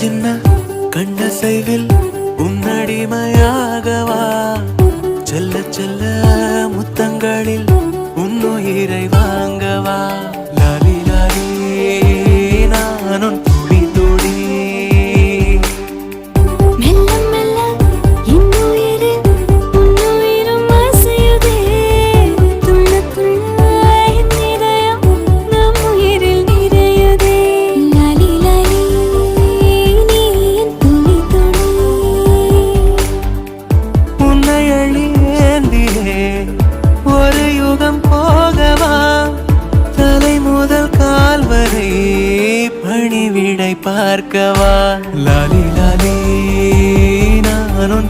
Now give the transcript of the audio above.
சின்ன கண்ணசைவில் உன்னடிமையாகவா செல்ல செல்ல முத்தங்களில் உன்னுயிரை வாங்கவா லாலி லாலி நானும் துளி துளி மெல்ல மெல்ல இன்னுயிரில் உன்னுயிரும் அசையுதே துள்ள துள்ள என் இதயம் நம் உயிரில் நிறையுதே லாலி லாலி நீ என் துளி துளி உன்னை அழியேந்தியே ஒரு யுகம் போகவா தலை முதல் கால் வரை பணிவிடை பார்க்கவா லாலி லாலி நானும்